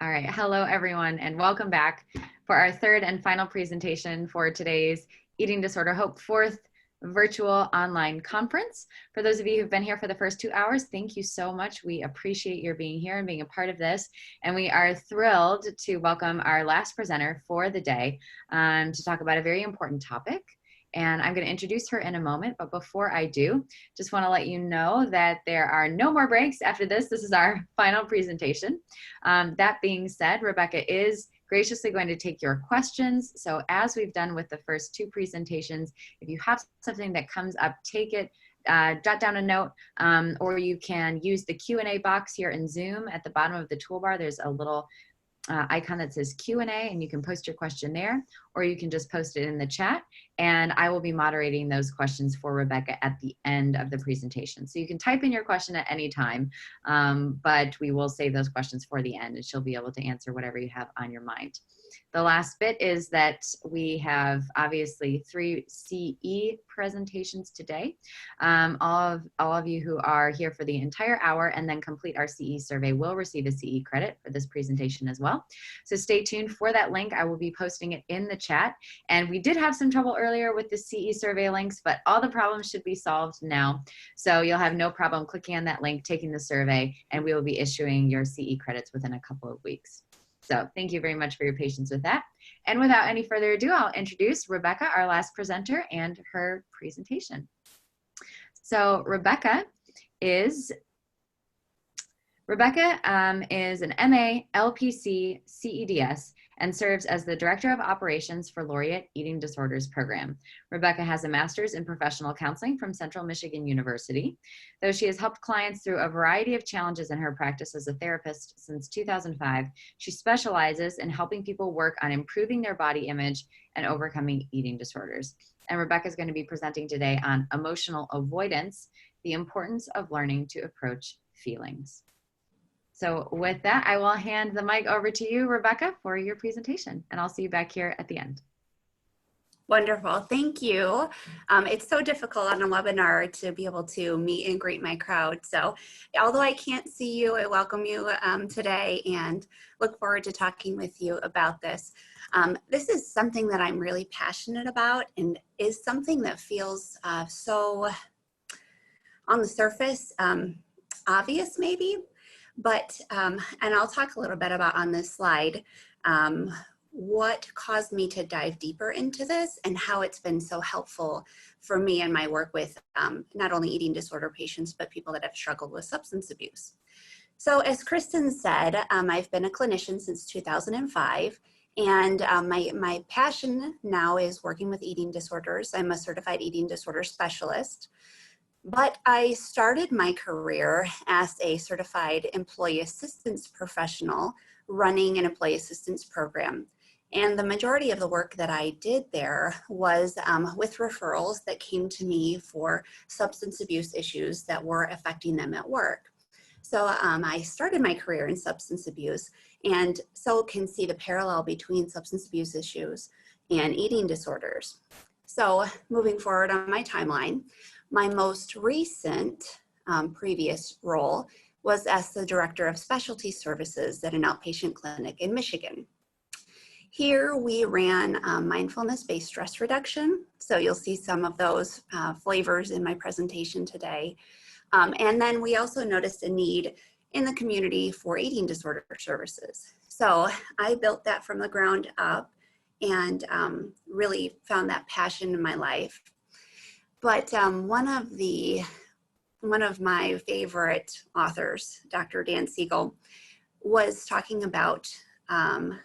All right, hello everyone, and welcome back for our third and final presentation for today's Eating Disorder Hope 4th virtual online conference. For those of you who've been here for the first 2 hours, thank you so much. We appreciate your being here and being a part of this. And we are thrilled to welcome our last presenter for the day to talk about a very important topic. And I'm going to introduce her in a moment, but before I do, just want to let you know that there are no more breaks after this. This is our final presentation. That being said, Rebecca is graciously going to take your questions. So as we've done with the first 2 presentations, if you have something that comes up, take it, jot down a note, or you can use the Q&A box here in Zoom. At the bottom of the toolbar, there's a little icon that says Q&A, and you can post your question there, or you can just post it in the chat, and I will be moderating those questions for Rebecca at the end of the presentation. So you can type in your question at any time, but we will save those questions for the end, and she'll be able to answer whatever you have on your mind. The last bit is that we have obviously 3 CE presentations today. All of you who are here for the entire hour and then complete our CE survey will receive a CE credit for this presentation as well. So stay tuned for that link. I will be posting it in the chat. And we did have some trouble earlier with the CE survey links, but all the problems should be solved now. So you'll have no problem clicking on that link, taking the survey, and we will be issuing your CE credits within a couple of weeks. So thank you very much for your patience with that. And without any further ado, I'll introduce Rebecca, our last presenter, and her presentation. So Rebecca is an MA, LPC, CEDS, and serves as the Director of Operations for Laureate Eating Disorders Program. Rebecca has a master's in professional counseling from Central Michigan University. Though she has helped clients through a variety of challenges in her practice as a therapist since 2005, she specializes in helping people work on improving their body image and overcoming eating disorders. And Rebecca is going to be presenting today on emotional avoidance, the importance of learning to approach feelings. So with that, I will hand the mic over to you, Rebecca, for your presentation, and I'll see you back here at the end. Wonderful, thank you. It's so difficult on a webinar to be able to meet and greet my crowd. So although I can't see you, I welcome you today and look forward to talking with you about this. This is something that I'm really passionate about and is something that feels so on the surface, obvious maybe. But, and I'll talk a little bit about on this slide, what caused me to dive deeper into this and how it's been so helpful for me and my work with not only eating disorder patients, but people that have struggled with substance abuse. So as Kristen said, I've been a clinician since 2005. And my passion now is working with eating disorders. I'm a certified eating disorder specialist. But I started my career as a certified employee assistance professional running an employee assistance program. And the majority of the work that I did there was with referrals that came to me for substance abuse issues that were affecting them at work. So I started my career in substance abuse and so can see the parallel between substance abuse issues and eating disorders. So moving forward on my timeline, my most recent previous role was as the Director of Specialty Services at an outpatient clinic in Michigan. Here we ran mindfulness-based stress reduction. So you'll see some of those flavors in my presentation today. And then we also noticed a need in the community for eating disorder services. So I built that from the ground up and really found that passion in my life. But one of my favorite authors, Dr. Dan Siegel, was talking about an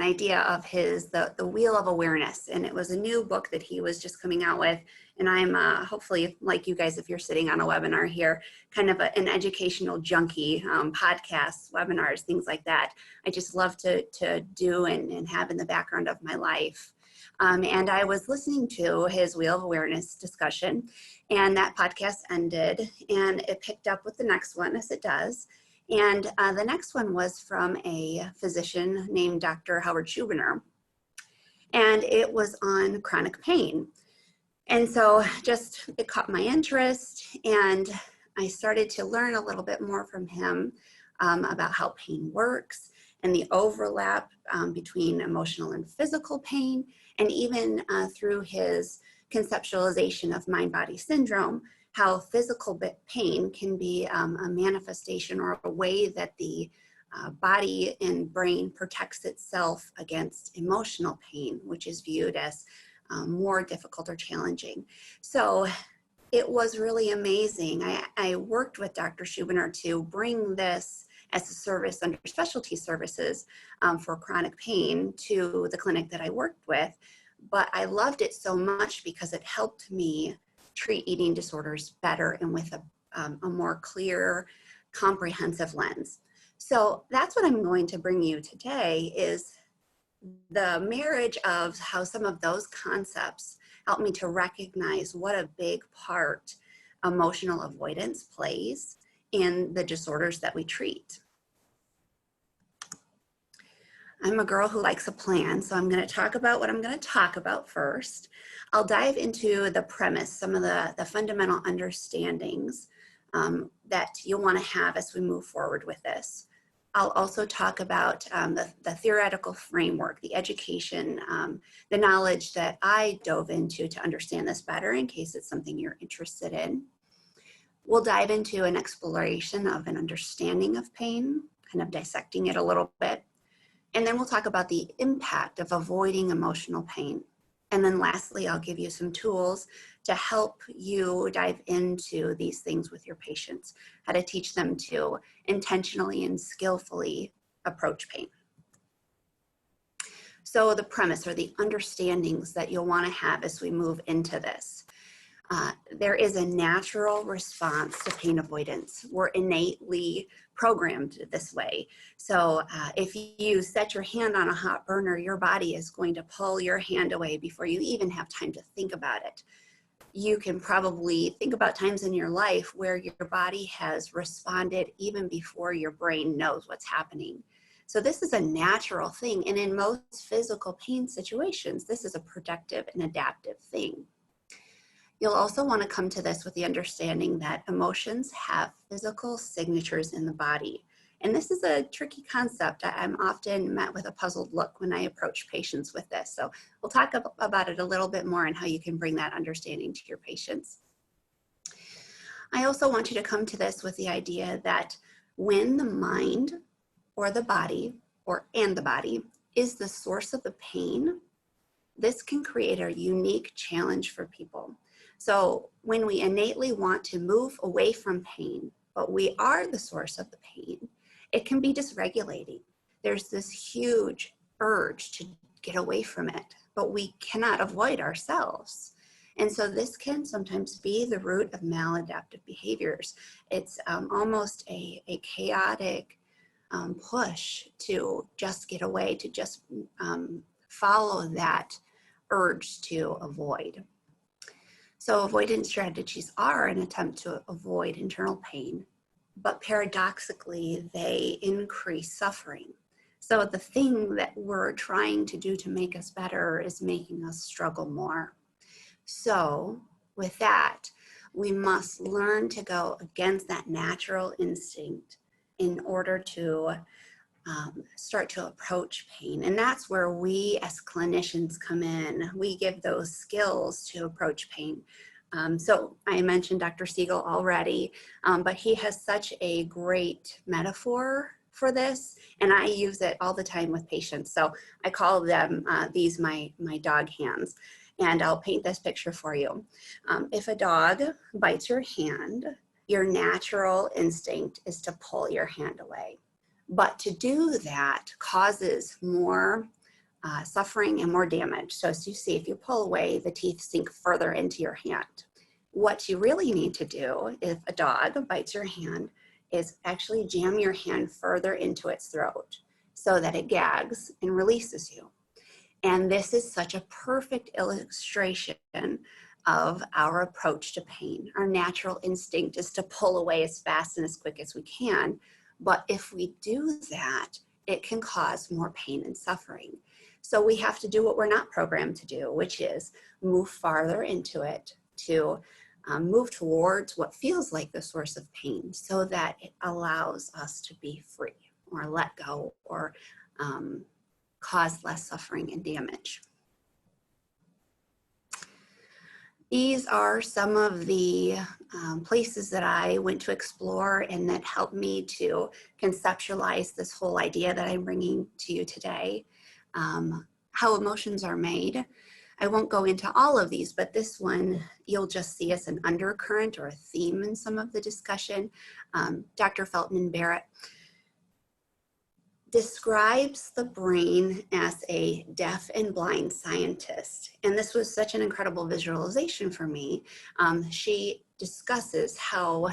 idea of his, the Wheel of Awareness. And it was a new book that he was just coming out with. And I'm hopefully, like you guys, if you're sitting on a webinar here, kind of an educational junkie, podcasts, webinars, things like that. I just love to do and have in the background of my life. And I was listening to his Wheel of Awareness discussion, and that podcast ended, and it picked up with the next one, as it does. And the next one was from a physician named Dr. Howard Schubiner, and it was on chronic pain. And so just it caught my interest, and I started to learn a little bit more from him about how pain works and the overlap between emotional and physical pain, and even through his conceptualization of mind-body syndrome, how physical pain can be a manifestation or a way that the body and brain protects itself against emotional pain, which is viewed as more difficult or challenging. So it was really amazing. I worked with Dr. Schubiner to bring this as a service under specialty services for chronic pain to the clinic that I worked with. But I loved it so much because it helped me treat eating disorders better and with a more clear, comprehensive lens. So that's what I'm going to bring you today, is the marriage of how some of those concepts help me to recognize what a big part emotional avoidance plays in the disorders that we treat. I'm a girl who likes a plan, so I'm going to talk about what I'm going to talk about first. I'll dive into the premise, some of the fundamental understandings that you'll want to have as we move forward with this. I'll also talk about the theoretical framework, the education, the knowledge that I dove into to understand this better in case it's something you're interested in. We'll dive into an exploration of an understanding of pain, kind of dissecting it a little bit. And then we'll talk about the impact of avoiding emotional pain. And then lastly, I'll give you some tools to help you dive into these things with your patients, how to teach them to intentionally and skillfully approach pain. So the premise or the understandings that you'll want to have as we move into this. There is a natural response to pain avoidance. We're innately programmed this way. So if you set your hand on a hot burner, your body is going to pull your hand away before you even have time to think about it. You can probably think about times in your life where your body has responded even before your brain knows what's happening. So this is a natural thing. And in most physical pain situations, this is a protective and adaptive thing. You'll also want to come to this with the understanding that emotions have physical signatures in the body. And this is a tricky concept. I'm often met with a puzzled look when I approach patients with this. So we'll talk about it a little bit more and how you can bring that understanding to your patients. I also want you to come to this with the idea that when the mind or the body and the body is the source of the pain, this can create a unique challenge for people. So when we innately want to move away from pain, but we are the source of the pain, it can be dysregulating. There's this huge urge to get away from it, but we cannot avoid ourselves. And so this can sometimes be the root of maladaptive behaviors. It's almost a chaotic push to just get away, to just follow that urge to avoid. So avoidance strategies are an attempt to avoid internal pain, but paradoxically, they increase suffering. So the thing that we're trying to do to make us better is making us struggle more. So with that, we must learn to go against that natural instinct in order to start to approach pain. And that's where we as clinicians come in. We give those skills to approach pain. So I mentioned Dr. Siegel already, but he has such a great metaphor for this, and I use it all the time with patients. So I call them these my dog hands, and I'll paint this picture for you. If a dog bites your hand, your natural instinct is to pull your hand away. But to do that causes more suffering and more damage. So as you see, if you pull away, the teeth sink further into your hand. What you really need to do if a dog bites your hand is actually jam your hand further into its throat so that it gags and releases you. And this is such a perfect illustration of our approach to pain. Our natural instinct is to pull away as fast and as quick as we can. But if we do that, it can cause more pain and suffering. So we have to do what we're not programmed to do, which is move farther into it to move towards what feels like the source of pain so that it allows us to be free or let go or cause less suffering and damage. These are some of the places that I went to explore and that helped me to conceptualize this whole idea that I'm bringing to you today. How emotions are made. I won't go into all of these, but this one you'll just see as an undercurrent or a theme in some of the discussion. Dr. Feltman Barrett describes the brain as a deaf and blind scientist. And this was such an incredible visualization for me. She discusses how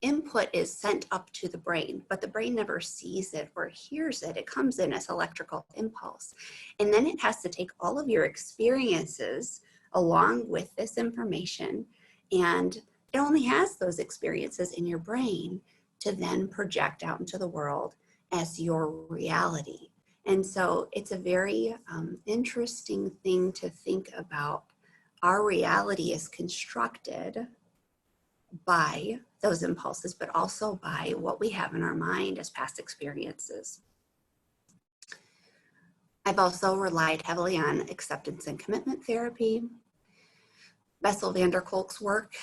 input is sent up to the brain, but the brain never sees it or hears it. It comes in as electrical impulse. And then it has to take all of your experiences along with this information, and it only has those experiences in your brain to then project out into the world as your reality. And so it's a very interesting thing to think about. Our reality is constructed by those impulses, but also by what we have in our mind as past experiences. I've also relied heavily on acceptance and commitment therapy. Bessel van der Kolk's work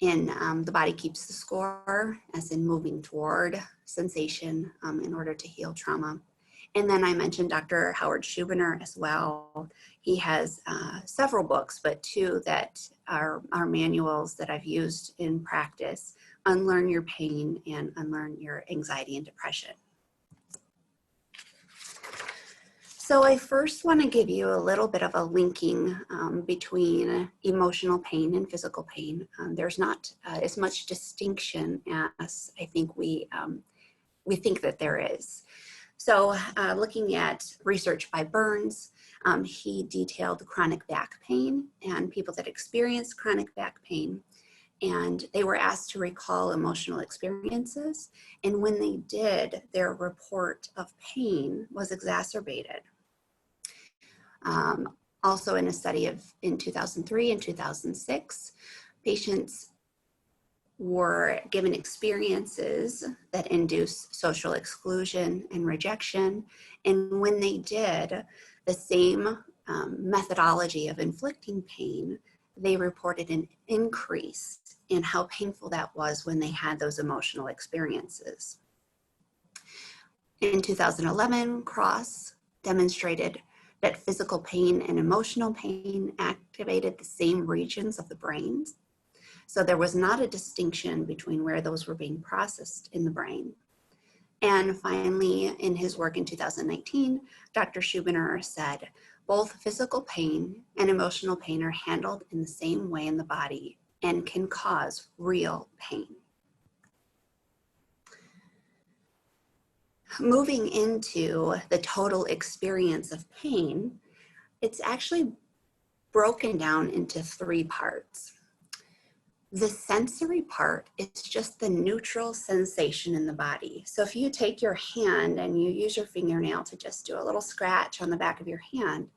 in The Body Keeps the Score, as in moving toward sensation in order to heal trauma. And then I mentioned Dr. Howard Schubiner as well. He has several books, but two that are manuals that I've used in practice: Unlearn Your Pain and Unlearn Your Anxiety and Depression. So I first want to give you a little bit of a linking between emotional pain and physical pain. There's not as much distinction as I think we think that there is. So looking at research by Burns, he detailed chronic back pain and people that experienced chronic back pain, and they were asked to recall emotional experiences. And when they did, their report of pain was exacerbated. Also in a study in 2003 and 2006, patients were given experiences that induce social exclusion and rejection. And when they did the same methodology of inflicting pain, they reported an increase in how painful that was when they had those emotional experiences. In 2011, Cross demonstrated that physical pain and emotional pain activated the same regions of the brain. So there was not a distinction between where those were being processed in the brain. And finally, in his work in 2019, Dr. Schubiner said, both physical pain and emotional pain are handled in the same way in the body and can cause real pain. Moving into the total experience of pain, it's actually broken down into three parts. The sensory part is just the neutral sensation in the body. So if you take your hand and you use your fingernail to just do a little scratch on the back of your hand,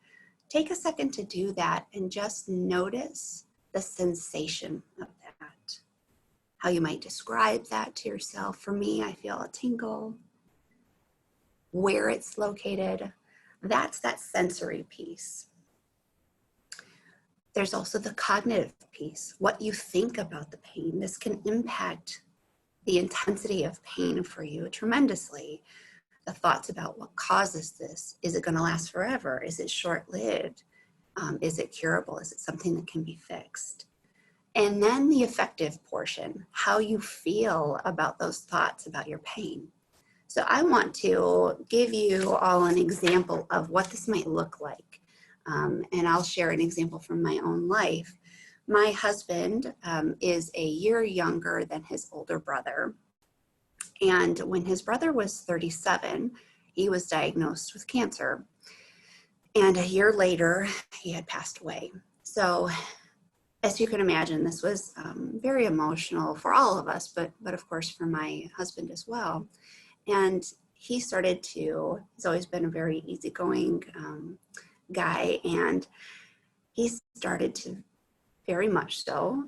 take a second to do that and just notice the sensation of that. How you might describe that to yourself. For me, I feel a tingle. Where it's located, that's that sensory piece. There's also the cognitive piece, what you think about the pain. This can impact the intensity of pain for you tremendously. The thoughts about what causes this. Is it going to last forever? Is it short-lived? Is it curable? Is it something that can be fixed? And then the affective portion, how you feel about those thoughts about your pain. So I want to give you all an example of what this might look like. And I'll share an example from my own life. My husband is a year younger than his older brother. And when his brother was 37, he was diagnosed with cancer. And a year later, he had passed away. So as you can imagine, this was very emotional for all of us, but of course for my husband as well. And he started to, he's always been a very easygoing guy, and he started to very much so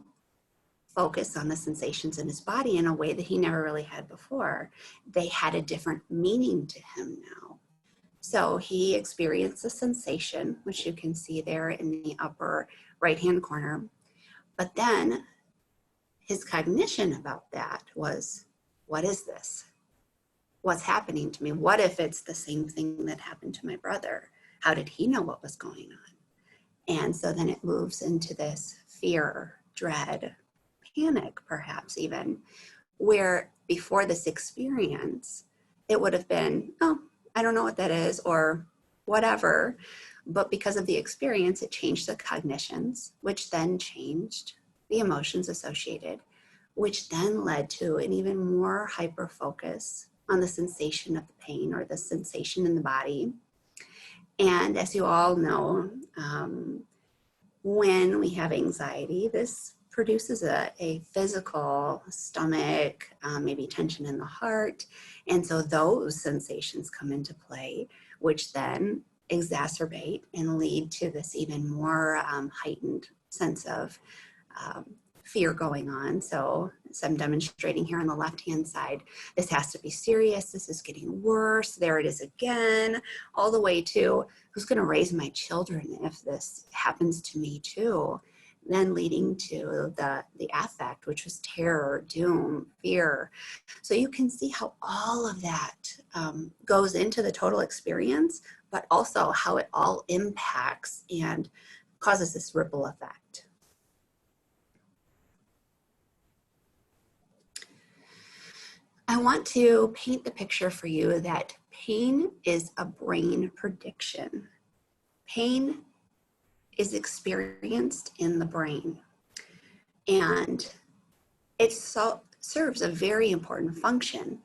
focus on the sensations in his body in a way that he never really had before. They had a different meaning to him now. So he experienced a sensation, which you can see there in the upper right-hand corner. But then his cognition about that was, what is this? What's happening to me? What if it's the same thing that happened to my brother? How did he know what was going on? And so then it moves into this fear, dread, panic, perhaps even, where before this experience, it would have been, oh, I don't know what that is, or whatever. But because of the experience, it changed the cognitions, which then changed the emotions associated, which then led to an even more hyper focus on the sensation of the pain or the sensation in the body. And as you all know, when we have anxiety, this produces a physical stomach, maybe tension in the heart. And so those sensations come into play, which then exacerbate and lead to this even more heightened sense of fear going on. So as I'm demonstrating here on the left-hand side, this has to be serious. This is getting worse. There it is again, all the way to who's going to raise my children if this happens to me too? Then leading to the affect, which was terror, doom, fear. So you can see how all of that goes into the total experience, but also how it all impacts and causes this ripple effect. I want to paint the picture for you that pain is a brain prediction. Pain is experienced in the brain, and it serves a very important function.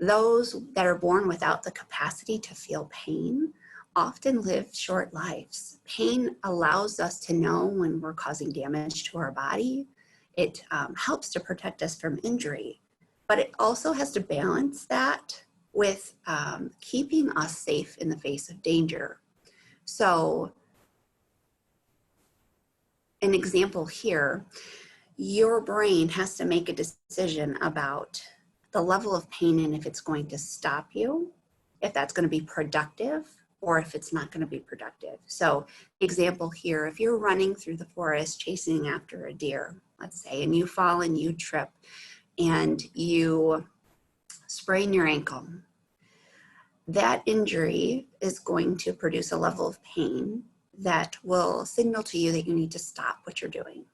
Those that are born without the capacity to feel pain often live short lives. Pain allows us to know when we're causing damage to our body. It helps to protect us from injury. But it also has to balance that with keeping us safe in the face of danger. So an example here, your brain has to make a decision about the level of pain and if it's going to stop you, if that's going to be productive, or if it's not going to be productive. So example here, if you're running through the forest chasing after a deer, let's say, and you fall and you trip, and you sprain your ankle, that injury is going to produce a level of pain that will signal to you that you need to stop what you're doing.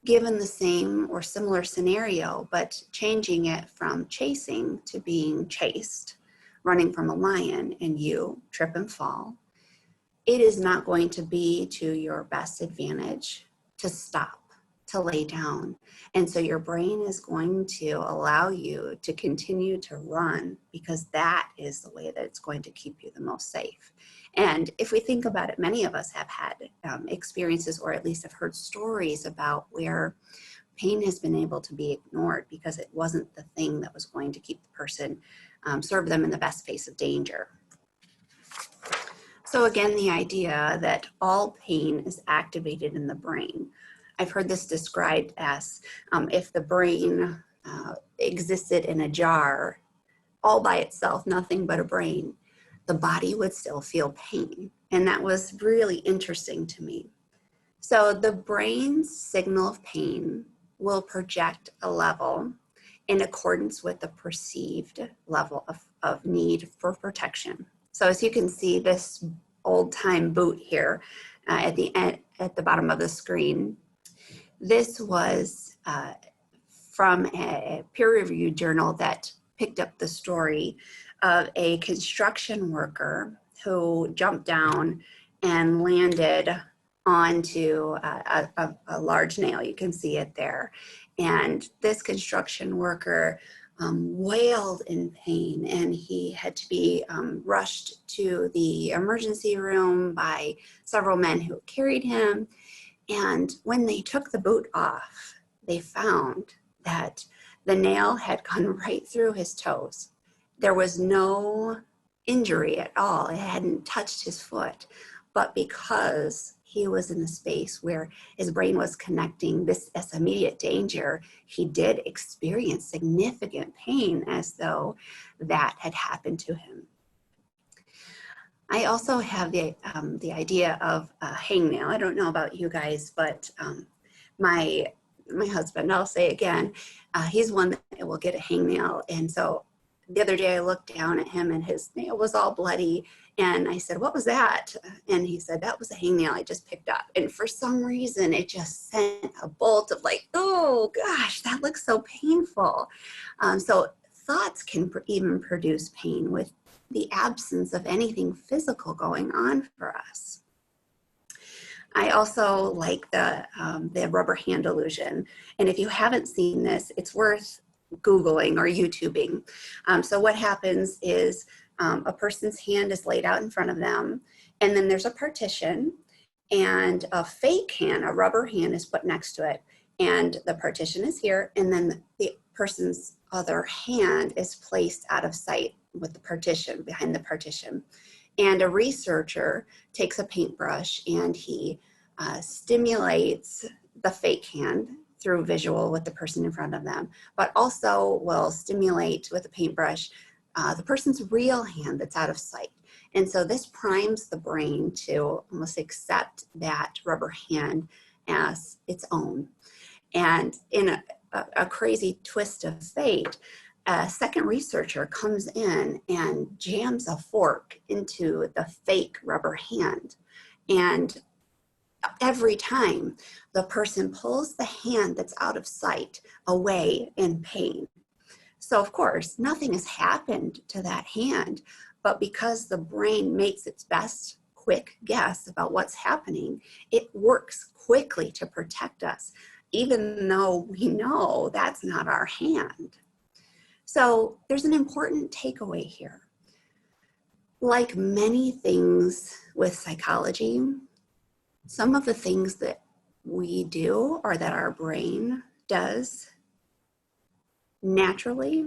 Given the same or similar scenario, but changing it from chasing to being chased, running from a lion, and you trip and fall, it is not going to be to your best advantage to stop, to lay down. And so your brain is going to allow you to continue to run because that is the way that it's going to keep you the most safe. And if we think about it, many of us have had experiences, or at least have heard stories about where pain has been able to be ignored because it wasn't the thing that was going to keep the person, serve them in the best face of danger. So again, the idea that all pain is activated in the brain. I've heard this described as if the brain existed in a jar all by itself, nothing but a brain, the body would still feel pain. And that was really interesting to me. So the brain's signal of pain will project a level in accordance with the perceived level of need for protection. So as you can see, this old-time boot here at the bottom of the screen, this was from a peer-reviewed journal that picked up the story of a construction worker who jumped down and landed onto a large nail. You can see it there. And this construction worker wailed in pain, and he had to be rushed to the emergency room by several men who carried him. And when they took the boot off, they found that the nail had gone right through his toes. There was no injury at all. It hadn't touched his foot. But because he was in a space where his brain was connecting this as immediate danger, he did experience significant pain as though that had happened to him. I also have the idea of a hangnail. I don't know about you guys, but my husband, I'll say again, he's one that will get a hangnail. And so the other day I looked down at him and his nail was all bloody. And I said, "What was that?" And he said, "That was a hangnail I just picked up." And for some reason, it just sent a bolt of like, oh gosh, that looks so painful. So thoughts can even produce pain with the absence of anything physical going on for us. I also like the rubber hand illusion. And if you haven't seen this, it's worth Googling or YouTubing. So what happens is a person's hand is laid out in front of them, and then there's a partition, and a fake hand, a rubber hand, is put next to it. And the partition is here, and then the person's other hand is placed out of sight with the partition, behind the partition. And a researcher takes a paintbrush and he stimulates the fake hand through visual with the person in front of them, but also will stimulate with the paintbrush the person's real hand that's out of sight. And so this primes the brain to almost accept that rubber hand as its own. And in a crazy twist of fate, a second researcher comes in and jams a fork into the fake rubber hand. And every time the person pulls the hand that's out of sight away in pain. So of course, nothing has happened to that hand, but because the brain makes its best quick guess about what's happening, it works quickly to protect us, even though we know that's not our hand. So there's an important takeaway here. Like many things with psychology, some of the things that we do or that our brain does naturally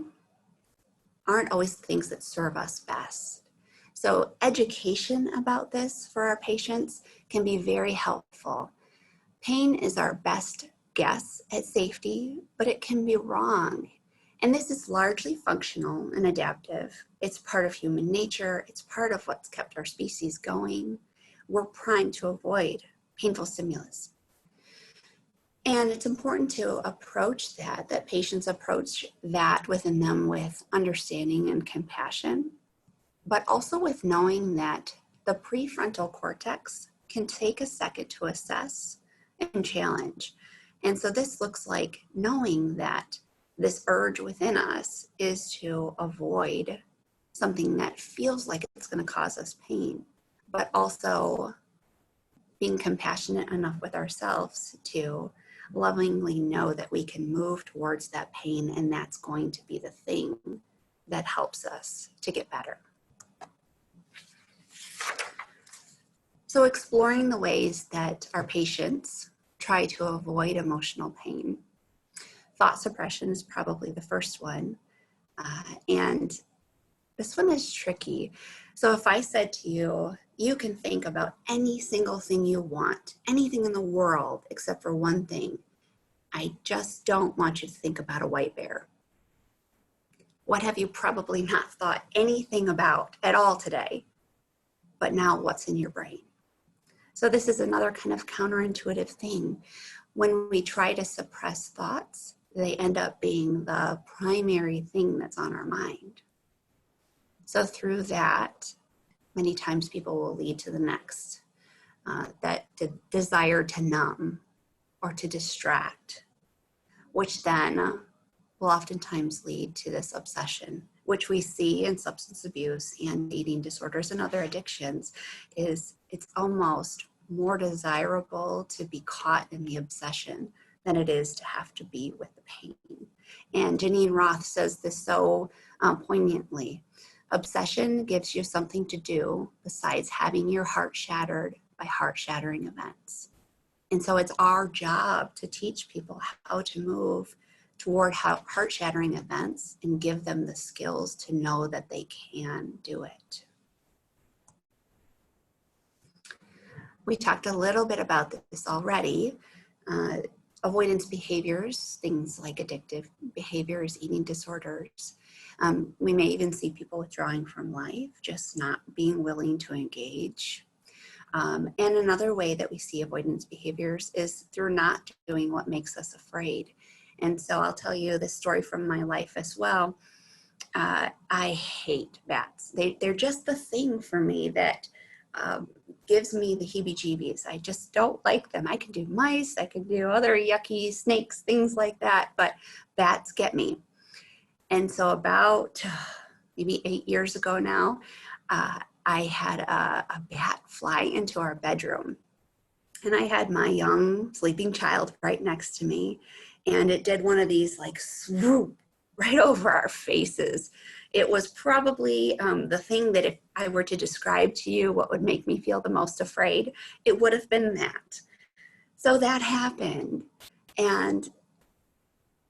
aren't always things that serve us best. So education about this for our patients can be very helpful. Pain is our best guess at safety, but it can be wrong. And this is largely functional and adaptive. It's part of human nature. It's part of what's kept our species going. We're primed to avoid painful stimulus. And it's important to approach that patients approach that within them with understanding and compassion, but also with knowing that the prefrontal cortex can take a second to assess and challenge. And so this looks like knowing that this urge within us is to avoid something that feels like it's going to cause us pain, but also being compassionate enough with ourselves to lovingly know that we can move towards that pain, and that's going to be the thing that helps us to get better. So exploring the ways that our patients try to avoid emotional pain. Thought suppression is probably the first one. And this one is tricky. So if I said to you, you can think about any single thing you want, anything in the world except for one thing. I just don't want you to think about a white bear. What have you probably not thought anything about at all today? But now what's in your brain? So this is another kind of counterintuitive thing. When we try to suppress thoughts, they end up being the primary thing that's on our mind. So through that, many times people will lead to the next, that desire to numb or to distract, which then will oftentimes lead to this obsession, which we see in substance abuse and eating disorders and other addictions. It's almost more desirable to be caught in the obsession than it is to have to be with the pain. And Janine Roth says this so poignantly. Obsession gives you something to do besides having your heart shattered by heart-shattering events. And so it's our job to teach people how to move toward heart-shattering events and give them the skills to know that they can do it. We talked a little bit about this already. Avoidance behaviors, things like addictive behaviors, eating disorders. We may even see people withdrawing from life, just not being willing to engage. And another way that we see avoidance behaviors is through not doing what makes us afraid. And so I'll tell you this story from my life as well. I hate bats. They're just the thing for me that gives me the heebie-jeebies. I just don't like them. I can do mice, I can do other yucky snakes, things like that, but bats get me. And so about maybe 8 years ago now, I had a bat fly into our bedroom. And I had my young sleeping child right next to me. And it did one of these like swoop right over our faces. It was probably the thing that if I were to describe to you what would make me feel the most afraid, it would have been that. So that happened. And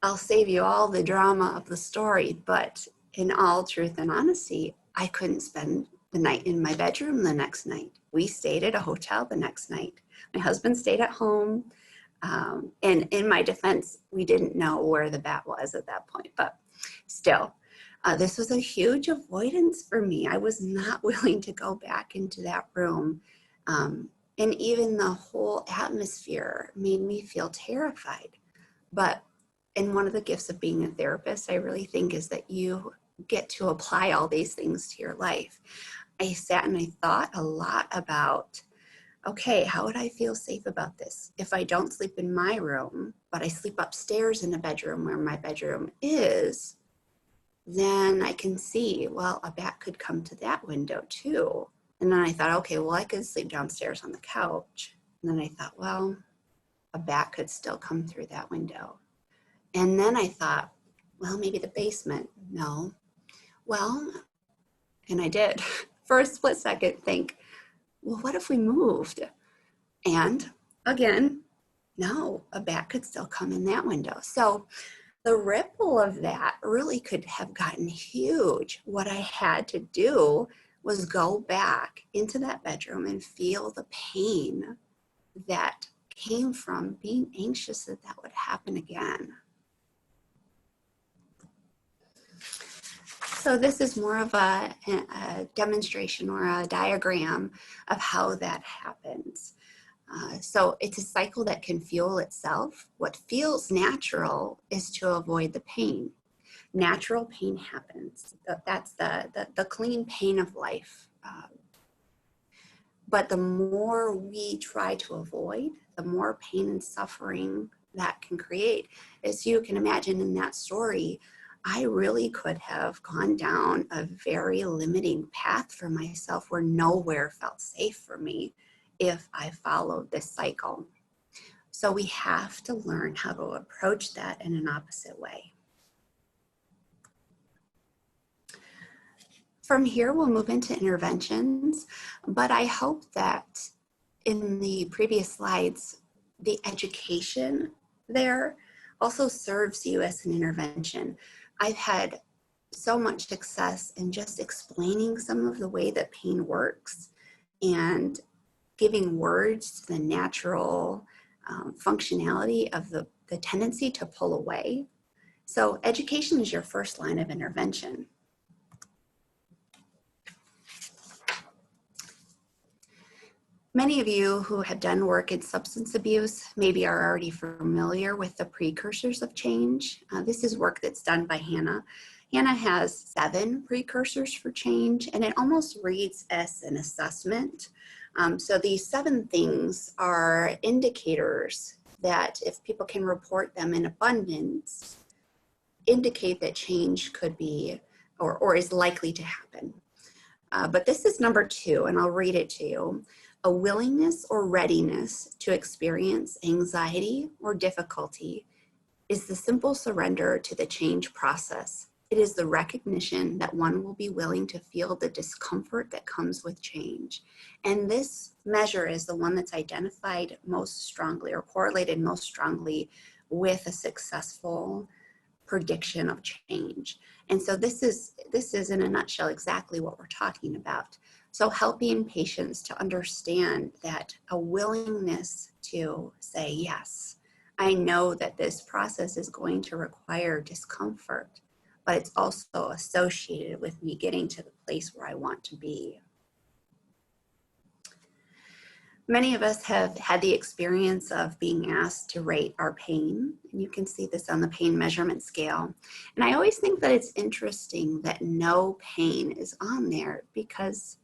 I'll save you all the drama of the story, but in all truth and honesty, I couldn't spend the night in my bedroom the next night. We stayed at a hotel the next night. My husband stayed at home. And in my defense, we didn't know where the bat was at that point, but still, this was a huge avoidance for me. I was not willing to go back into that room. And even the whole atmosphere made me feel terrified. But and one of the gifts of being a therapist, I really think, is that you get to apply all these things to your life. I sat and I thought a lot about, okay, how would I feel safe about this? If I don't sleep in my room, but I sleep upstairs in a bedroom where my bedroom is, then I can see, well, a bat could come to that window too. And then I thought, okay, well, I could sleep downstairs on the couch. And then I thought, well, a bat could still come through that window. And then I thought, well, maybe the basement. No. Well, and I did for a split second think, well, what if we moved? And again, no, a bat could still come in that window. So the ripple of that really could have gotten huge. What I had to do was go back into that bedroom and feel the pain that came from being anxious that that would happen again. So this is more of a demonstration or a diagram of how that happens. So it's a cycle that can fuel itself. What feels natural is to avoid the pain. Natural pain happens. That's the clean pain of life. But the more we try to avoid, the more pain and suffering that can create. As you can imagine in that story, I really could have gone down a very limiting path for myself where nowhere felt safe for me if I followed this cycle. So we have to learn how to approach that in an opposite way. From here, we'll move into interventions, but I hope that in the previous slides, the education there also serves you as an intervention. I've had so much success in just explaining some of the way that pain works and giving words to the natural functionality of the tendency to pull away. So education is your first line of intervention. Many of you who have done work in substance abuse maybe are already familiar with the precursors of change. This is work that's done by Hanna. Hanna has 7 precursors for change, and it almost reads as an assessment. So these 7 things are indicators that if people can report them in abundance, indicate that change could be or is likely to happen. But this is number 2, and I'll read it to you. A willingness or readiness to experience anxiety or difficulty is the simple surrender to the change process. It is the recognition that one will be willing to feel the discomfort that comes with change. And this measure is the one that's identified most strongly or correlated most strongly with a successful prediction of change. And so this is in a nutshell exactly what we're talking about. So helping patients to understand that a willingness to say, yes, I know that this process is going to require discomfort, but it's also associated with me getting to the place where I want to be. Many of us have had the experience of being asked to rate our pain, and you can see this on the pain measurement scale. And I always think that it's interesting that no pain is on there, because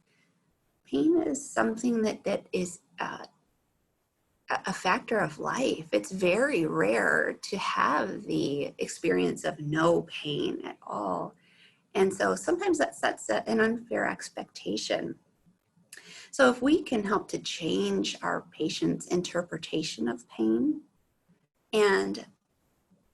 pain is something that is a factor of life. It's very rare to have the experience of no pain at all. And so sometimes that sets an unfair expectation. So if we can help to change our patients' interpretation of pain and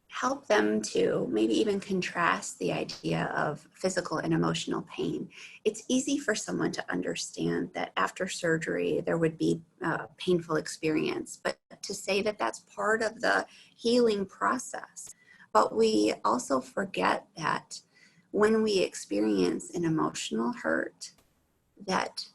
help them to maybe even contrast the idea of physical and emotional pain, it's easy for someone to understand that after surgery there would be a painful experience, but to say that that's part of the healing process. But we also forget that when we experience an emotional hurt, that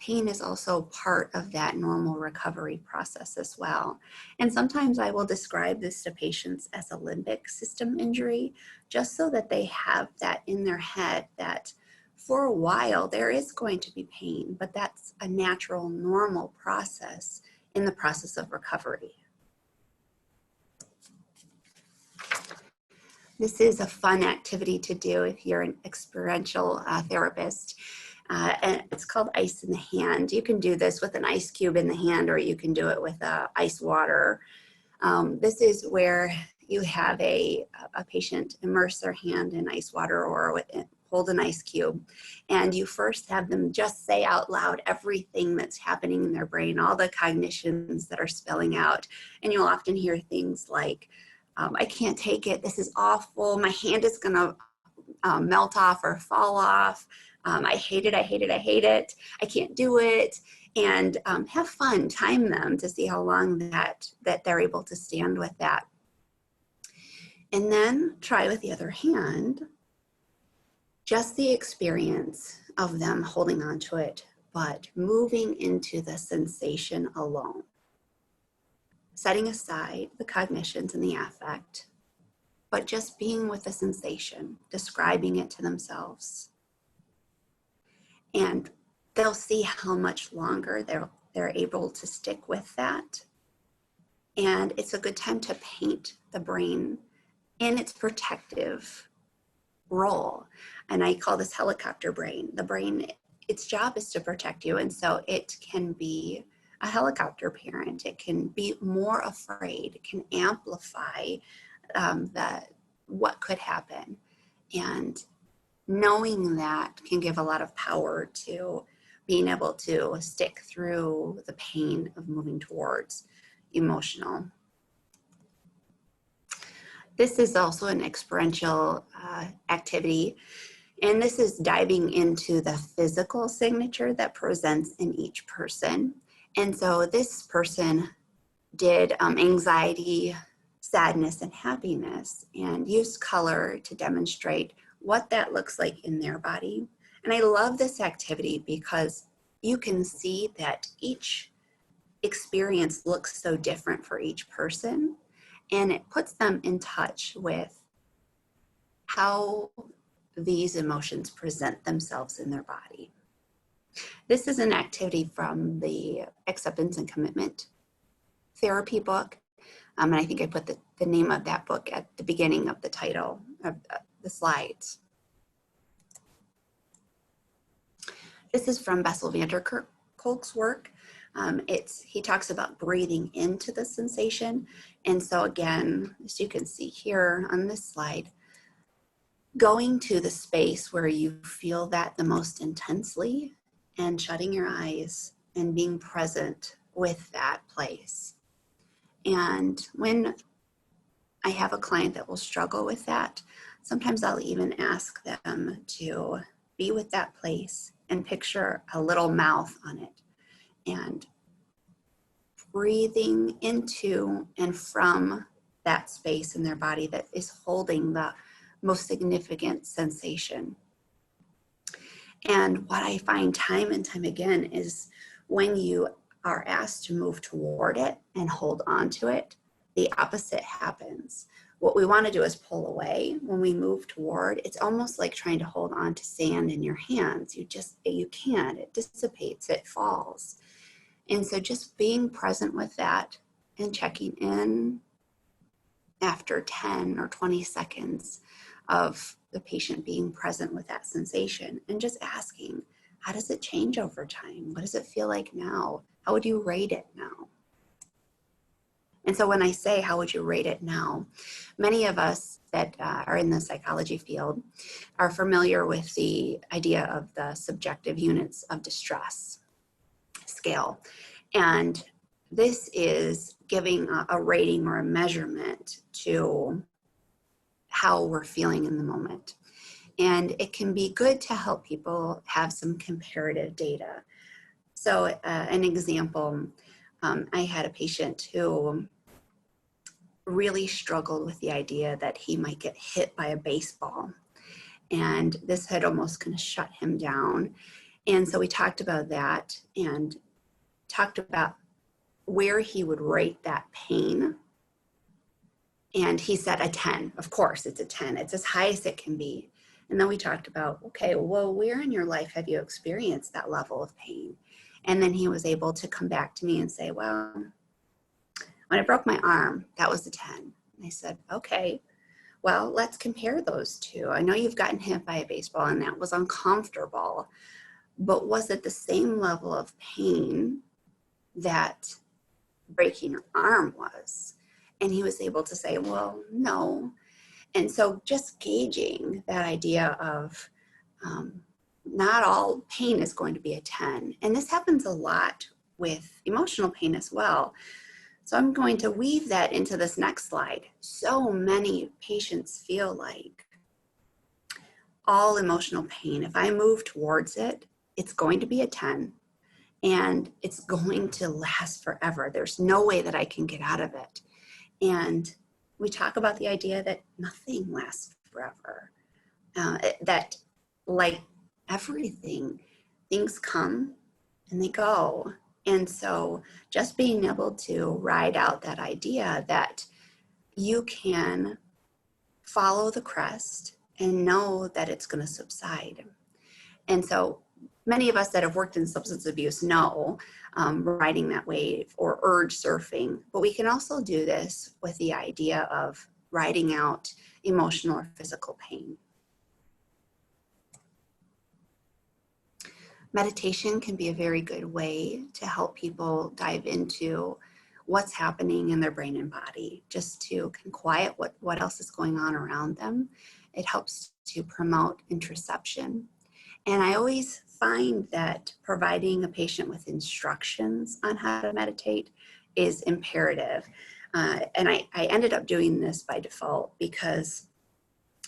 pain is also part of that normal recovery process as well. And sometimes I will describe this to patients as a limbic system injury, just so that they have that in their head that for a while there is going to be pain, but that's a natural, normal process in the process of recovery. This is a fun activity to do if you're an experiential therapist. And it's called ice in the hand. You can do this with an ice cube in the hand, or you can do it with ice water. This is where you have a patient immerse their hand in ice water or hold an ice cube. And you first have them just say out loud everything that's happening in their brain, all the cognitions that are spilling out. And you'll often hear things like, I can't take it, this is awful, my hand is gonna melt off or fall off. I hate it, I hate it, I hate it. I can't do it. And have fun, time them to see how long that they're able to stand with that. And then try with the other hand, just the experience of them holding on to it, but moving into the sensation alone. Setting aside the cognitions and the affect, but just being with the sensation, describing it to themselves. And they'll see how much longer they're able to stick with that. And it's a good time to paint the brain in its protective role. And I call this helicopter brain. The brain, its job is to protect you. And so it can be a helicopter parent. It can be more afraid. It can amplify what could happen. And knowing that can give a lot of power to being able to stick through the pain of moving towards emotional. This is also an experiential activity, and this is diving into the physical signature that presents in each person. And so this person did anxiety, sadness, and happiness, and used color to demonstrate what that looks like in their body. And I love this activity because you can see that each experience looks so different for each person, and it puts them in touch with how these emotions present themselves in their body. This is an activity from the Acceptance and Commitment Therapy book. And I think I put the name of that book at the beginning of the title of the slides. This is from Bessel van der Kolk's work. He talks about breathing into the sensation. And so again, as you can see here on this slide, going to the space where you feel that the most intensely and shutting your eyes and being present with that place. And when I have a client that will struggle with that, sometimes I'll even ask them to be with that place and picture a little mouth on it and breathing into and from that space in their body that is holding the most significant sensation. And what I find time and time again is when you are asked to move toward it and hold on to it, the opposite happens. What we want to do is pull away. When we move toward, it's almost like trying to hold on to sand in your hands. You can't, it dissipates, it falls. And so just being present with that and checking in after 10 or 20 seconds of the patient being present with that sensation and just asking, how does it change over time? What does it feel like now? How would you rate it now? And so when I say, how would you rate it now? Many of us that are in the psychology field are familiar with the idea of the subjective units of distress scale. And this is giving a rating or a measurement to how we're feeling in the moment. And it can be good to help people have some comparative data. So an example, I had a patient who really struggled with the idea that he might get hit by a baseball. And this had almost kind of shut him down. And so we talked about that and talked about where he would rate that pain. And he said a 10. Of course, it's a 10. It's as high as it can be. And then we talked about, okay, well, where in your life have you experienced that level of pain? And then he was able to come back to me and say, well, when I broke my arm, that was a 10. And I said, okay, well, let's compare those two. I know you've gotten hit by a baseball and that was uncomfortable, but was it the same level of pain that breaking your arm was? And he was able to say, well, no. And so just gauging that idea of not all pain is going to be a 10. And this happens a lot with emotional pain as well. So I'm going to weave that into this next slide. So many patients feel like all emotional pain, if I move towards it, it's going to be a 10 and it's going to last forever. There's no way that I can get out of it. And we talk about the idea that nothing lasts forever, that like everything, things come and they go. And so just being able to ride out that idea that you can follow the crest and know that it's going to subside. And so many of us that have worked in substance abuse know riding that wave or urge surfing, but we can also do this with the idea of riding out emotional or physical pain. Meditation can be a very good way to help people dive into what's happening in their brain and body, just to quiet what else is going on around them. It helps to promote interoception. And I always find that providing a patient with instructions on how to meditate is imperative. And I ended up doing this by default because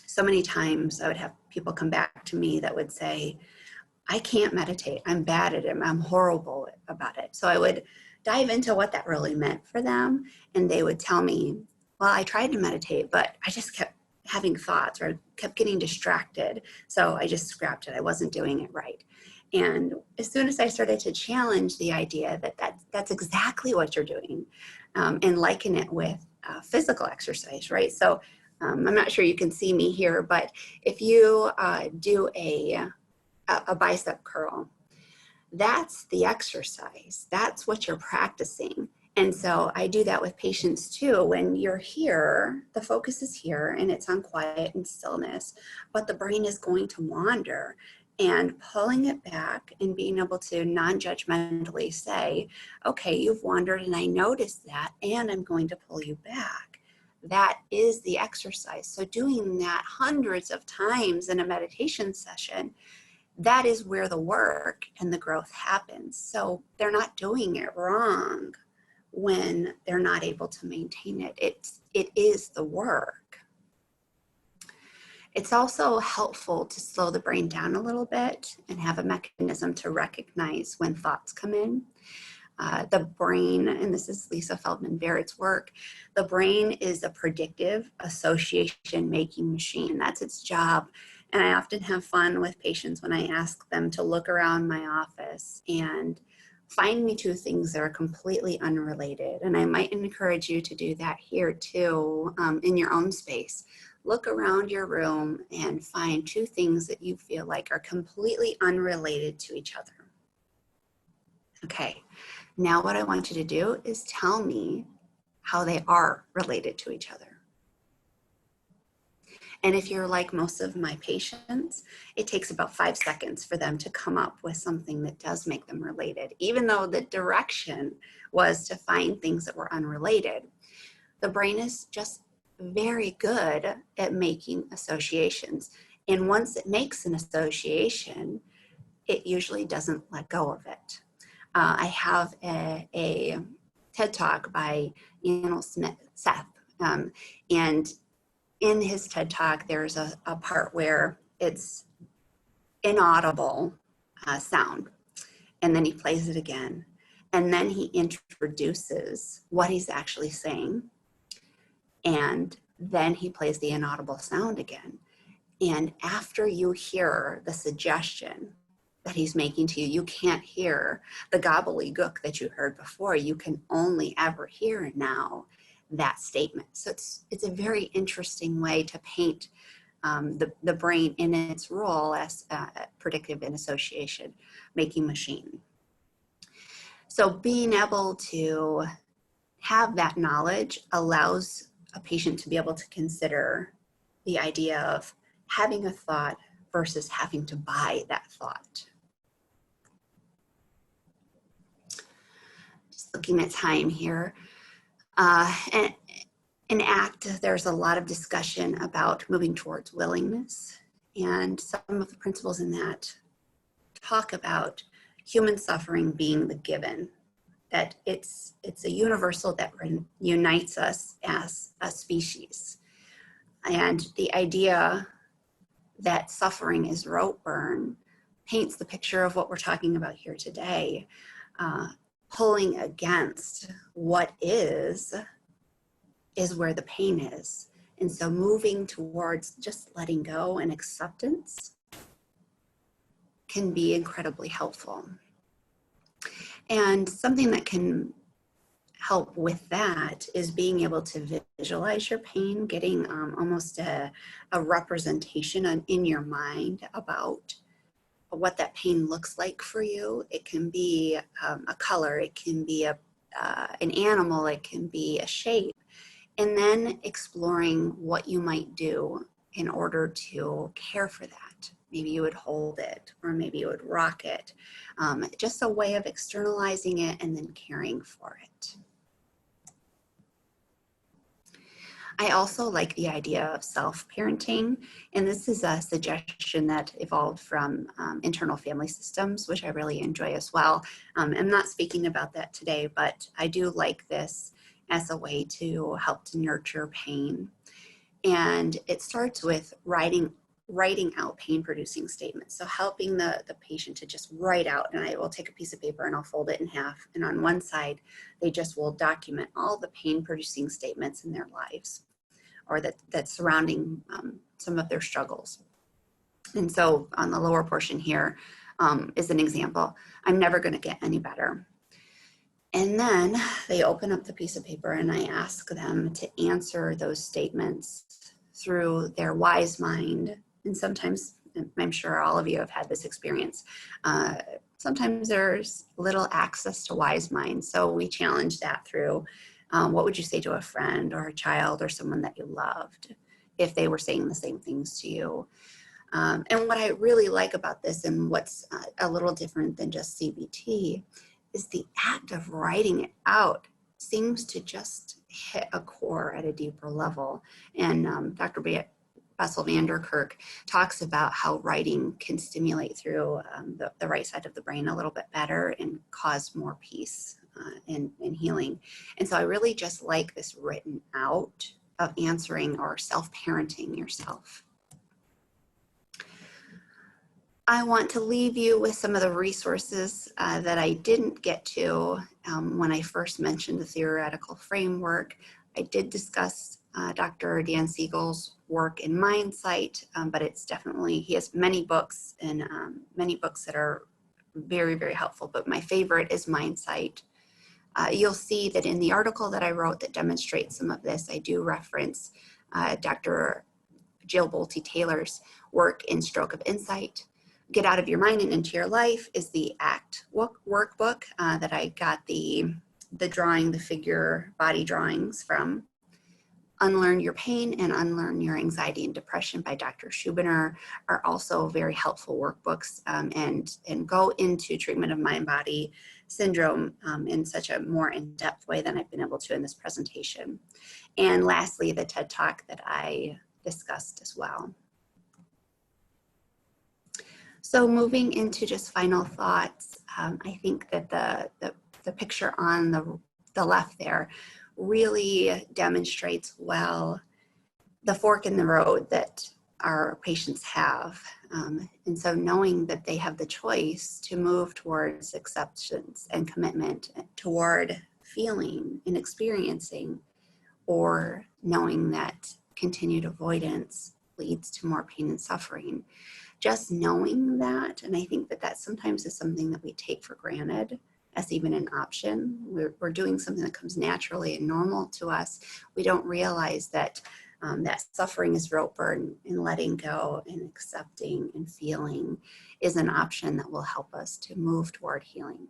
so many times I would have people come back to me that would say, I can't meditate. I'm bad at it. I'm horrible about it. So I would dive into what that really meant for them. And they would tell me, well, I tried to meditate, but I just kept having thoughts or kept getting distracted. So I just scrapped it. I wasn't doing it right. And as soon as I started to challenge the idea that that's exactly what you're doing and liken it with physical exercise, right? So I'm not sure you can see me here, but if you do a bicep curl, that's the exercise. That's what you're practicing. And so I do that with patients too. When you're here, the focus is here and it's on quiet and stillness, but the brain is going to wander, and pulling it back and being able to non-judgmentally say, okay, you've wandered and I noticed that, and I'm going to pull you back. That is the exercise. So doing that hundreds of times in a meditation session, that is where the work and the growth happens. So they're not doing it wrong when they're not able to maintain it. It is the work. It's also helpful to slow the brain down a little bit and have a mechanism to recognize when thoughts come in. The brain, and this is Lisa Feldman Barrett's work, the brain is a predictive association making machine. That's its job. And I often have fun with patients when I ask them to look around my office and find me two things that are completely unrelated. And I might encourage you to do that here too, in your own space. Look around your room and find two things that you feel like are completely unrelated to each other. Okay, now what I want you to do is tell me how they are related to each other. And if you're like most of my patients, it takes about 5 seconds for them to come up with something that does make them related, even though the direction was to find things that were unrelated. The brain is just very good at making associations. And once it makes an association, it usually doesn't let go of it. I have a TED Talk by Anil Seth, and in his TED Talk, there's a part where it's inaudible sound, and then he plays it again, and then he introduces what he's actually saying, and then he plays the inaudible sound again. And after you hear the suggestion that he's making to you, you can't hear the gobbledygook that you heard before. You can only ever hear now that statement. So it's a very interesting way to paint the brain in its role as a predictive and association making machine. So being able to have that knowledge allows a patient to be able to consider the idea of having a thought versus having to buy that thought. Just looking at time here. In ACT, there's a lot of discussion about moving towards willingness, and some of the principles in that talk about human suffering being the given, that it's a universal that unites us as a species. And the idea that suffering is rote burn paints the picture of what we're talking about here today. Pulling against what is where the pain is. And so moving towards just letting go and acceptance can be incredibly helpful. And something that can help with that is being able to visualize your pain, getting almost a representation in your mind about what that pain looks like for you. It can be a color, it can be an animal, it can be a shape, and then exploring what you might do in order to care for that. Maybe you would hold it, or maybe you would rock it. Just a way of externalizing it and then caring for it. I also like the idea of self-parenting, and this is a suggestion that evolved from internal family systems, which I really enjoy as well. I'm not speaking about that today, but I do like this as a way to help to nurture pain. And it starts with writing out pain-producing statements. So helping the patient to just write out, and I will take a piece of paper and I'll fold it in half. And on one side, they just will document all the pain-producing statements in their lives, or that's surrounding some of their struggles. And so on the lower portion here is an example. I'm never going to get any better. And then they open up the piece of paper and I ask them to answer those statements through their wise mind. And sometimes, I'm sure all of you have had this experience, sometimes there's little access to wise mind. So we challenge that through what would you say to a friend or a child or someone that you loved if they were saying the same things to you. And what I really like about this, and what's a little different than just CBT, is the act of writing it out seems to just hit a core at a deeper level. And Dr. Bessel van der Kerk talks about how writing can stimulate through the right side of the brain a little bit better and cause more peace and healing. And so I really just like this written out of answering or self-parenting yourself. I want to leave you with some of the resources that I didn't get to when I first mentioned the theoretical framework. I did discuss Dr. Dan Siegel's work in Mindsight, but it's definitely, he has many books and many books that are very, very helpful, but my favorite is Mindsight. You'll see that in the article that I wrote that demonstrates some of this, I do reference Dr. Jill Bolte-Taylor's work in Stroke of Insight. Get Out of Your Mind and Into Your Life is the ACT workbook that I got the drawing, the figure body drawings from. Unlearn Your Pain and Unlearn Your Anxiety and Depression by Dr. Schubiner are also very helpful workbooks and go into treatment of mind-body syndrome in such a more in-depth way than I've been able to in this presentation. And lastly, the TED Talk that I discussed as well. So moving into just final thoughts, I think that the picture on the left there really demonstrates well the fork in the road that our patients have. And so knowing that they have the choice to move towards acceptance and commitment, toward feeling and experiencing, or knowing that continued avoidance leads to more pain and suffering. Just knowing that, and I think that that sometimes is something that we take for granted as even an option. We're doing something that comes naturally and normal to us. We don't realize that that suffering is rope burn, and letting go and accepting and feeling is an option that will help us to move toward healing.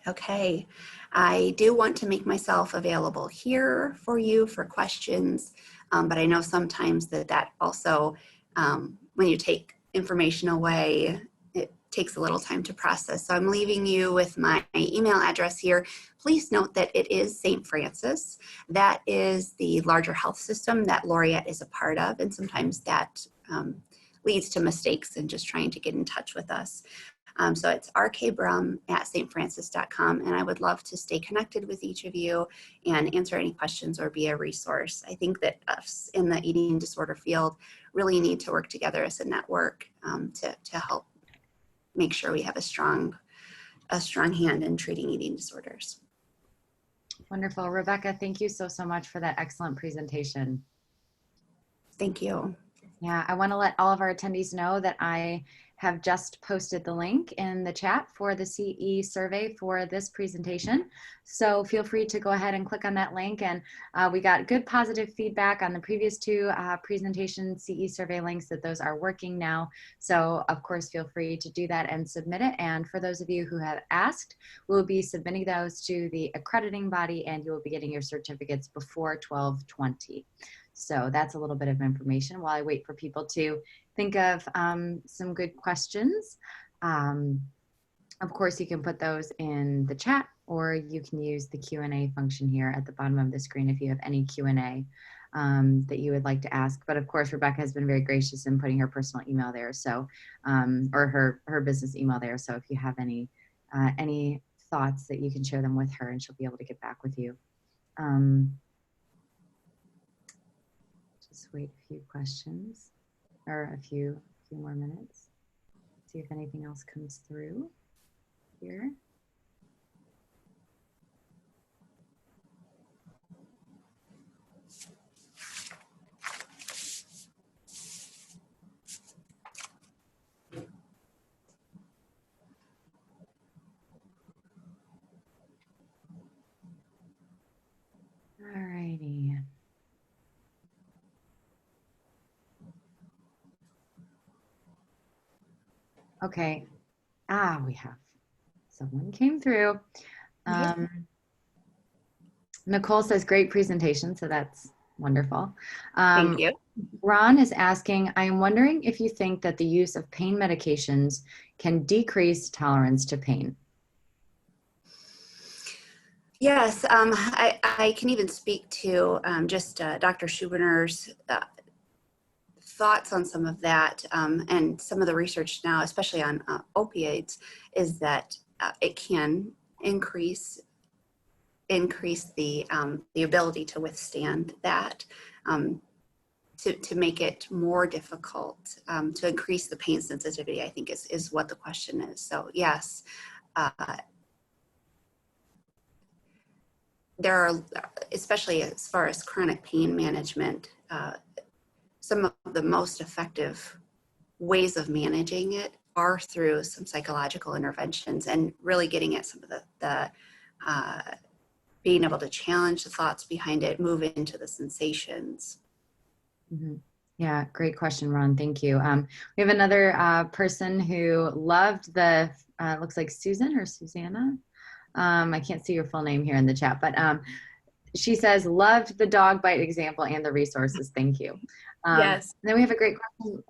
Okay, I do want to make myself available here for you for questions, but I know sometimes that also, when you take information away, it takes a little time to process. So I'm leaving you with my email address here. Please note that it is St. Francis. That is the larger health system that Laureate is a part of, and sometimes that leads to mistakes in just trying to get in touch with us. So it's rkbrumm@stfrancis.com, and I would love to stay connected with each of you and answer any questions or be a resource. I think that us in the eating disorder field really need to work together as a network to help make sure we have a strong hand in treating eating disorders. Wonderful. Rebecca, thank you so much for that excellent presentation. Thank you. Yeah, I want to let all of our attendees know that I have just posted the link in the chat for the CE survey for this presentation. So feel free to go ahead and click on that link. And we got good positive feedback on the previous two presentation CE survey links, that those are working now. So of course, feel free to do that and submit it. And for those of you who have asked, we'll be submitting those to the accrediting body, and you will be getting your certificates before 12/20. So that's a little bit of information while I wait for people to think of some good questions. Of course, you can put those in the chat, or you can use the Q&A function here at the bottom of the screen if you have any Q&A that you would like to ask. But of course, Rebecca has been very gracious in putting her personal email there, so or her business email there. So if you have any thoughts, that you can share them with her, and she'll be able to get back with you. Just wait a few questions, or a few more minutes. See if anything else comes through here. All righty. Okay. We have someone came through. Nicole says, great presentation, so that's wonderful. Thank you. Ron is asking, I am wondering if you think that the use of pain medications can decrease tolerance to pain. Yes, I can even speak to just Dr. Schubiner's thoughts on some of that, and some of the research now, especially on opioids, is that it can increase the ability to withstand that. to make it more difficult, to increase the pain sensitivity, I think is what the question is. So yes, there are, especially as far as chronic pain management, some of the most effective ways of managing it are through some psychological interventions and really getting at some of the being able to challenge the thoughts behind it, move into the sensations. Mm-hmm. Yeah, great question, Ron. Thank you. We have another person who loved the, looks like Susan or Susanna. I can't see your full name here in the chat, but she says, loved the dog bite example and the resources. Thank you. Yes. Then we have a great question.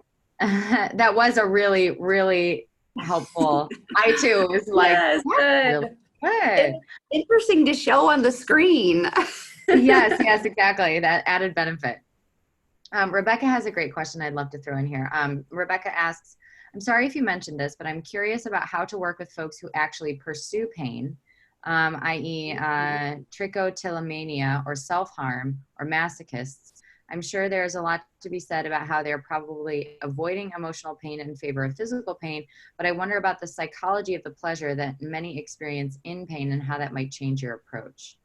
That was a really, really helpful. I too was like, yes, good. Really good. Interesting to show on the screen. Yes, exactly. That added benefit. Rebecca has a great question I'd love to throw in here. Rebecca asks, I'm sorry if you mentioned this, but I'm curious about how to work with folks who actually pursue pain, i.e. trichotillomania or self-harm or masochists. I'm sure there's a lot to be said about how they're probably avoiding emotional pain in favor of physical pain, but I wonder about the psychology of the pleasure that many experience in pain and how that might change your approach.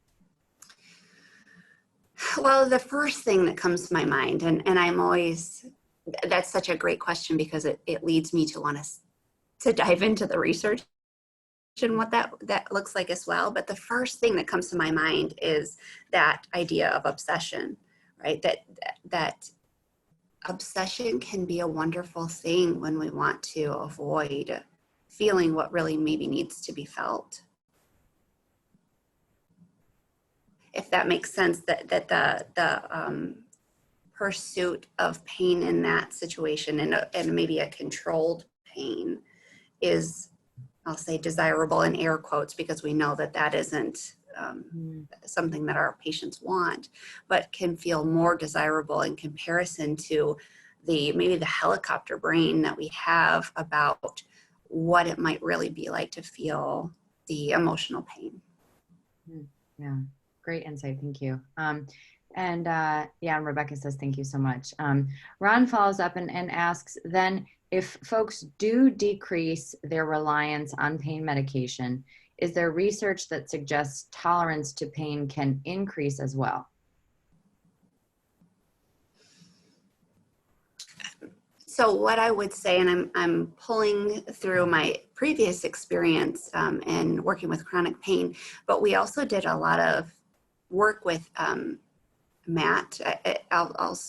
Well, the first thing that comes to my mind, and I'm always, that's such a great question because it leads me to want to dive into the research and what that looks like as well. But the first thing that comes to my mind is that idea of obsession, right? That obsession can be a wonderful thing when we want to avoid feeling what really maybe needs to be felt. If that makes sense, that the pursuit of pain in that situation and maybe a controlled pain is, I'll say, desirable in air quotes, because we know that isn't something that our patients want, but can feel more desirable in comparison to maybe the helicopter brain that we have about what it might really be like to feel the emotional pain. Yeah, great insight. Thank you. Yeah, Rebecca says, thank you so much. Ron follows up and asks, then if folks do decrease their reliance on pain medication, is there research that suggests tolerance to pain can increase as well? So what I would say, and I'm pulling through my previous experience in working with chronic pain, but we also did a lot of work with MAT. I'll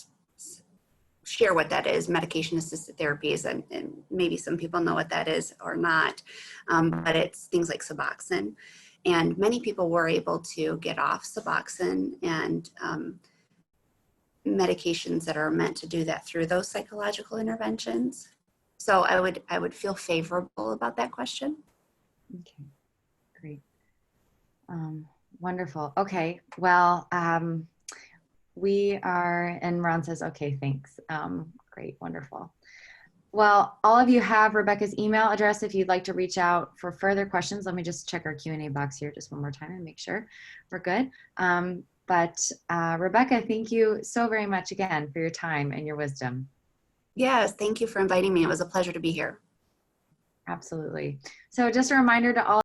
share what that is, medication-assisted therapies, and maybe some people know what that is or not, but it's things like Suboxone. And many people were able to get off Suboxone and medications that are meant to do that through those psychological interventions. So I would feel favorable about that question. Okay, great. Wonderful. Okay, well, we are, and Ron says, okay, thanks. Great, wonderful. Well, all of you have Rebecca's email address if you'd like to reach out for further questions. Let me just check our Q&A box here just one more time and make sure we're good. Rebecca, thank you so very much again for your time and your wisdom. Yes, thank you for inviting me. It was a pleasure to be here. Absolutely. So just a reminder to all